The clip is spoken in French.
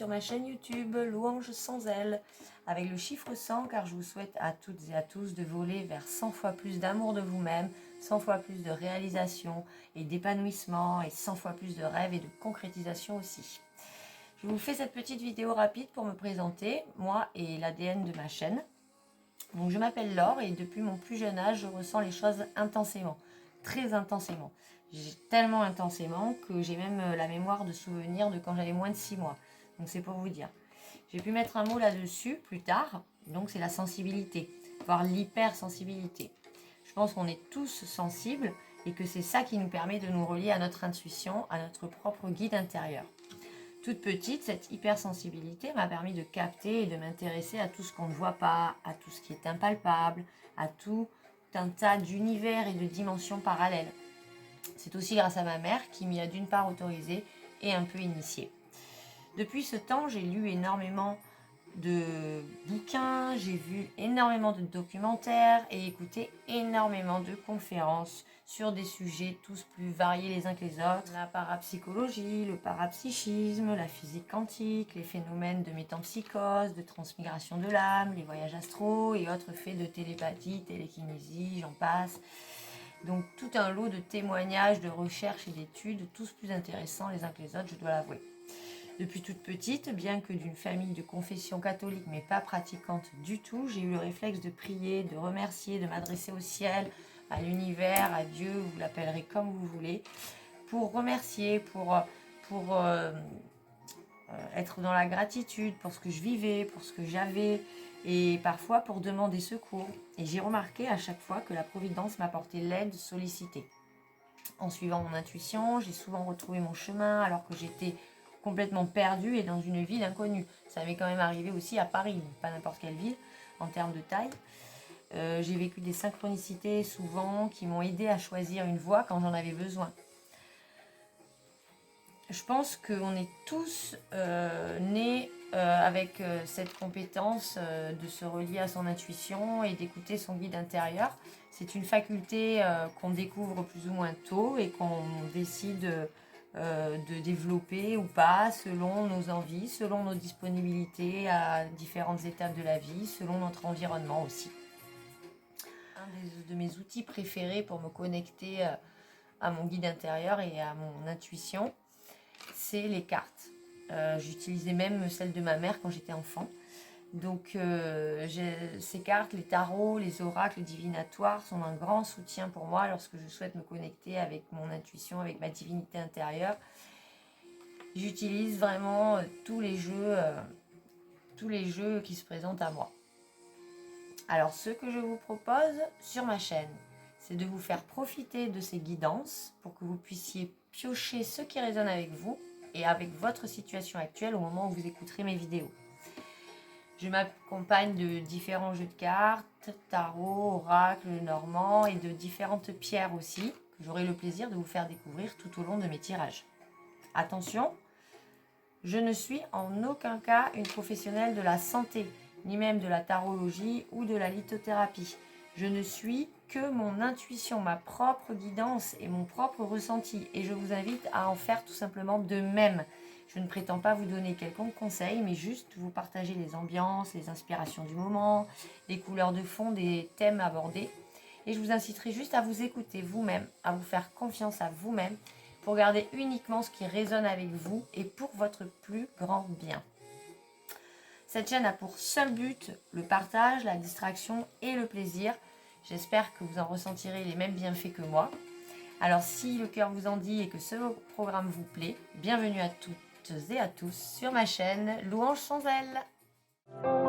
sur ma chaîne YouTube Louange sans elle, avec le chiffre 100, car je vous souhaite à toutes et à tous de voler vers 100 fois plus d'amour de vous-même, 100 fois plus de réalisation et d'épanouissement, et 100 fois plus de rêves et de concrétisation aussi. Je vous fais cette petite vidéo rapide pour me présenter, moi et l'ADN de ma chaîne. Donc je m'appelle Laure et depuis mon plus jeune âge, je ressens les choses intensément, très intensément. Tellement intensément que j'ai même la mémoire de souvenirs de quand j'avais moins de 6 mois. Donc c'est pour vous dire. J'ai pu mettre un mot là-dessus plus tard, donc c'est la sensibilité, voire l'hypersensibilité. Je pense qu'on est tous sensibles et que c'est ça qui nous permet de nous relier à notre intuition, à notre propre guide intérieur. Toute petite, cette hypersensibilité m'a permis de capter et de m'intéresser à tout ce qu'on ne voit pas, à tout ce qui est impalpable, à tout un tas d'univers et de dimensions parallèles. C'est aussi grâce à ma mère qui m'y a d'une part autorisé et un peu initié. Depuis ce temps, j'ai lu énormément de bouquins, j'ai vu énormément de documentaires et écouté énormément de conférences sur des sujets tous plus variés les uns que les autres. La parapsychologie, le parapsychisme, la physique quantique, les phénomènes de métempsychose, de transmigration de l'âme, les voyages astraux et autres faits de télépathie, télékinésie, j'en passe. Donc tout un lot de témoignages, de recherches et d'études, tous plus intéressants les uns que les autres, je dois l'avouer. Depuis toute petite, bien que d'une famille de confession catholique mais pas pratiquante du tout, j'ai eu le réflexe de prier, de remercier, de m'adresser au ciel, à l'univers, à Dieu, vous l'appellerez comme vous voulez, pour remercier, pour être dans la gratitude pour ce que je vivais, pour ce que j'avais, et parfois pour demander secours. Et j'ai remarqué à chaque fois que la Providence m'apportait l'aide sollicitée. En suivant mon intuition, j'ai souvent retrouvé mon chemin alors que j'étais complètement perdue et dans une ville inconnue. Ça m'est quand même arrivé aussi à Paris, pas n'importe quelle ville en termes de taille. J'ai vécu des synchronicités souvent qui m'ont aidé à choisir une voie quand j'en avais besoin. Je pense qu'on est tous nés avec cette compétence de se relier à son intuition et d'écouter son guide intérieur. C'est une faculté qu'on découvre plus ou moins tôt et qu'on décide de développer ou pas selon nos envies, selon nos disponibilités à différentes étapes de la vie, selon notre environnement aussi. Un de mes outils préférés pour me connecter à mon guide intérieur et à mon intuition, c'est les cartes. J'utilisais même celles de ma mère quand j'étais enfant. Donc ces cartes, les tarots, les oracles divinatoires sont un grand soutien pour moi lorsque je souhaite me connecter avec mon intuition, avec ma divinité intérieure. J'utilise vraiment tous les jeux qui se présentent à moi. Alors ce que je vous propose sur ma chaîne, c'est de vous faire profiter de ces guidances pour que vous puissiez piocher ce qui résonne avec vous et avec votre situation actuelle au moment où vous écouterez mes vidéos. Je m'accompagne de différents jeux de cartes, tarot, oracle, normand et de différentes pierres aussi, que j'aurai le plaisir de vous faire découvrir tout au long de mes tirages. Attention, je ne suis en aucun cas une professionnelle de la santé, ni même de la tarologie ou de la lithothérapie. Je ne suis que mon intuition, ma propre guidance et mon propre ressenti. Et je vous invite à en faire tout simplement de même. Je ne prétends pas vous donner quelconque conseil, mais juste vous partager les ambiances, les inspirations du moment, les couleurs de fond des thèmes abordés. Et je vous inciterai juste à vous écouter vous-même, à vous faire confiance à vous-même, pour garder uniquement ce qui résonne avec vous et pour votre plus grand bien. Cette chaîne a pour seul but le partage, la distraction et le plaisir. J'espère que vous en ressentirez les mêmes bienfaits que moi. Alors si le cœur vous en dit et que ce programme vous plaît, bienvenue à toutes et à tous sur ma chaîne Louange sans elle.